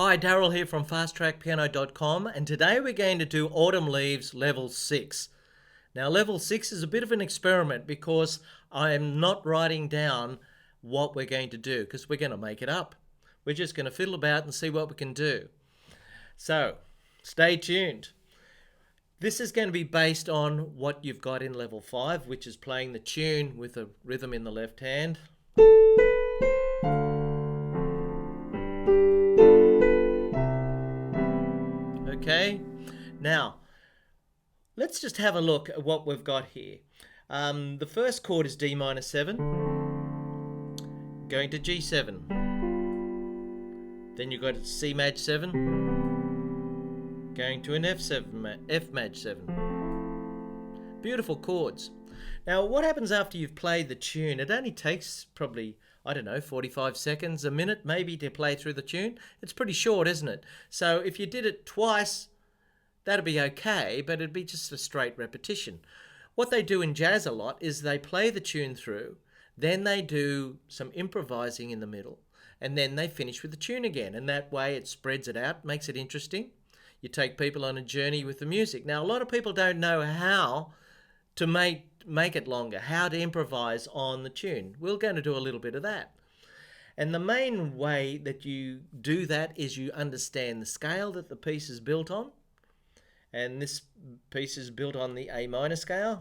Hi, Daryl here from FastTrackPiano.com, and today we're going to do Autumn Leaves Level 6. Now, Level 6 is a bit of an experiment because I am not writing down what we're going to do because we're going to make it up. We're just going to fiddle about and see what we can do. So, stay tuned. This is going to be based on what you've got in Level 5, which is playing the tune with a rhythm in the left hand. Okay, now let's just have a look at what we've got here. The first chord is D minor 7, going to G7. Then you've got C Maj 7, going to an F Maj 7. Beautiful chords. Now what happens after you've played the tune? It only takes probably, 45 seconds, a minute maybe to play through the tune. It's pretty short, isn't it? So if you did it twice, that'd be okay, but it'd be just a straight repetition. What they do in jazz a lot is they play the tune through, then they do some improvising in the middle, and then they finish with the tune again. And that way it spreads it out, makes it interesting. You take people on a journey with the music. Now, a lot of people don't know how to make it longer, how to improvise on the tune. We're going to do a little bit of that. And the main way that you do that is you understand the scale that the piece is built on. And this piece is built on the A minor scale.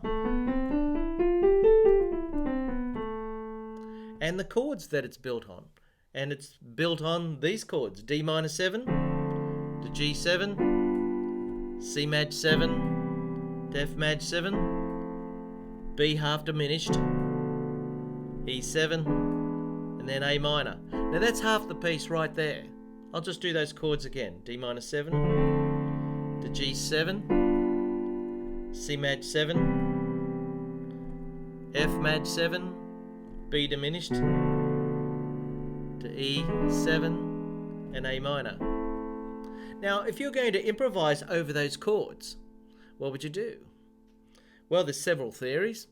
And the chords that it's built on. And it's built on these chords: D minor 7 to G7, C Maj 7 to F Maj 7, B half diminished, E7, and then A minor. Now that's half the piece right there. I'll just do those chords again. D minor 7 to G7, C Maj 7, F Maj 7, B diminished, to E7 and A minor. Now, if you're going to improvise over those chords, what would you do? Well, there's several theories.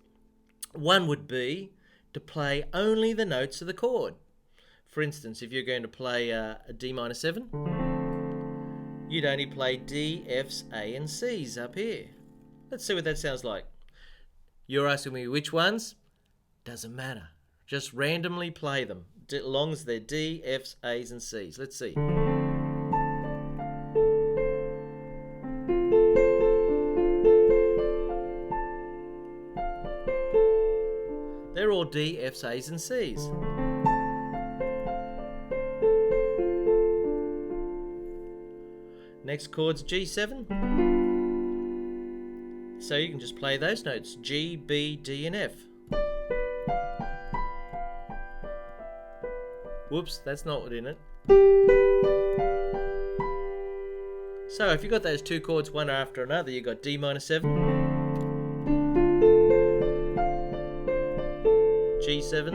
One would be to play only the notes of the chord. For instance, if you're going to play a D minor 7, you'd only play D, Fs, A and Cs up here. Let's see what that sounds like. You're asking me which ones? Doesn't matter. Just randomly play them, as long as they're D, Fs, As and Cs. Let's see. They're all D, Fs, As and Cs. Next chord's G7. So you can just play those notes: G, B, D and F. Whoops, that's not what's in it. So if you got those two chords one after another, you got D minor 7, G7,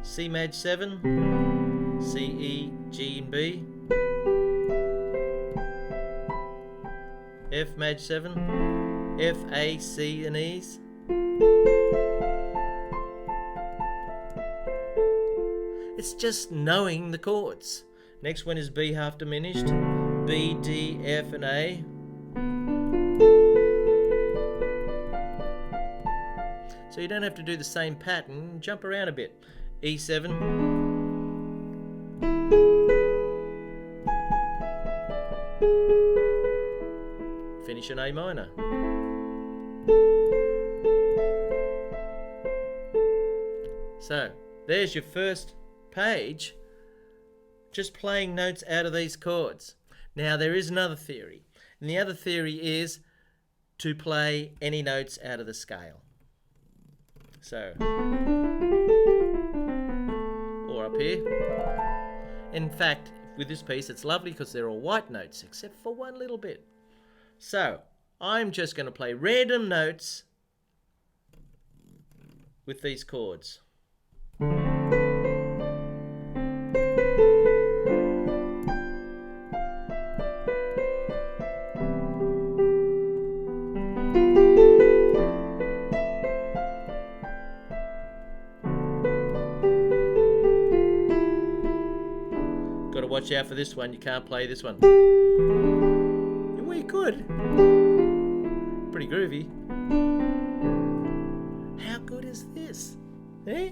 C Maj 7, C, E, G and B, F Maj 7, F, A, C and E's. It's just knowing the chords. Next one is B half diminished, B, D, F and A. So you don't have to do the same pattern, jump around a bit. E7, finish in A minor. So there's your first page, just playing notes out of these chords. Now there is another theory, and the other theory is to play any notes out of the scale. So, or up here. In fact, with this piece it's lovely because they're all white notes except for one little bit. So I'm just going to play random notes with these chords. watch out for this one. You can't play this one. We could. Pretty groovy. How good is this? Eh?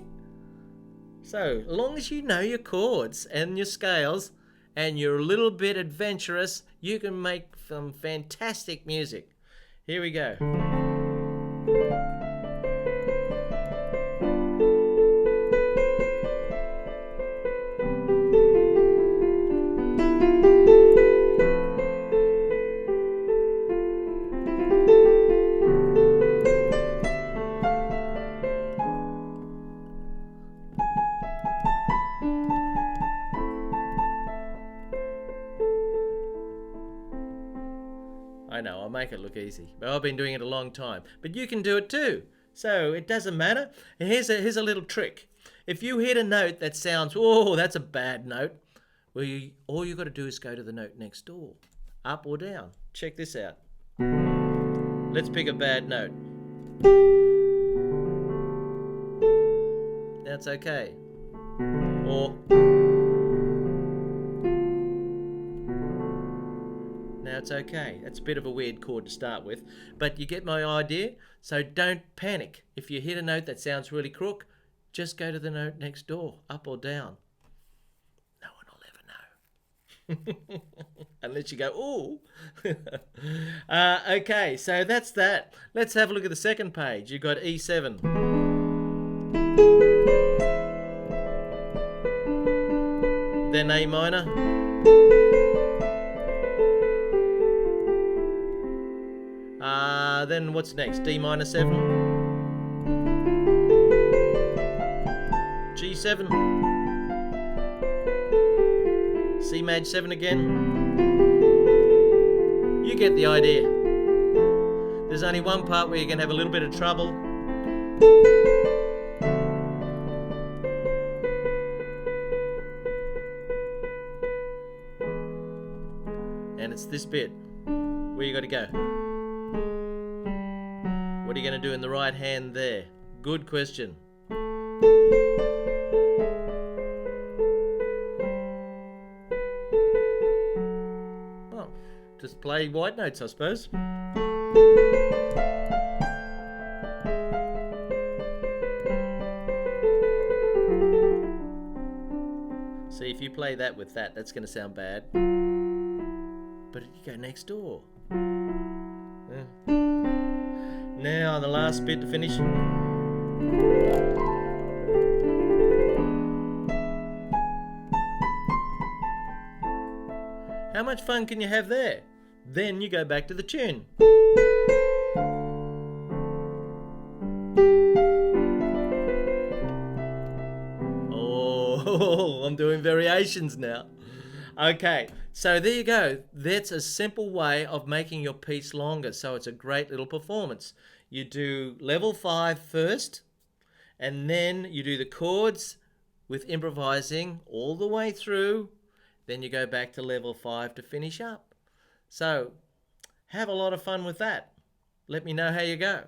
So, as long as you know your chords and your scales and you're a little bit adventurous, you can make some fantastic music. Here we go. I know, I'll make it look easy, but I've been doing it a long time. But you can do it too, so it doesn't matter. And here's a little trick. If you hit a note that sounds, oh, that's a bad note, well, all you got to do is go to the note next door, up or down. Check this out. Let's pick a bad note. That's okay. Or now it's okay. That's a bit of a weird chord to start with, but you get my idea. So don't panic. If you hit a note that sounds really crook, just go to the note next door, up or down. No one will ever know. Unless you go, ooh. Okay, so that's that. Let's have a look at the second page. You've got E7. Then A minor. Then what's next? D minor 7. G7. C maj 7 again. You get the idea. There's only one part where you're going to have a little bit of trouble. And it's this bit where you got to go. What are you going to do in the right hand there? Good question. Well, just play white notes, I suppose. See, if you play that with that, that's going to sound bad. But you go next door. Yeah. Now the last bit to finish. How much fun can you have there? Then you go back to the tune. Oh, I'm doing variations now. Okay, so there you go. That's a simple way of making your piece longer, so it's a great little performance. You do level 5 first, and then you do the chords with improvising all the way through. Then you go back to level 5 to finish up. So have a lot of fun with that. Let me know how you go.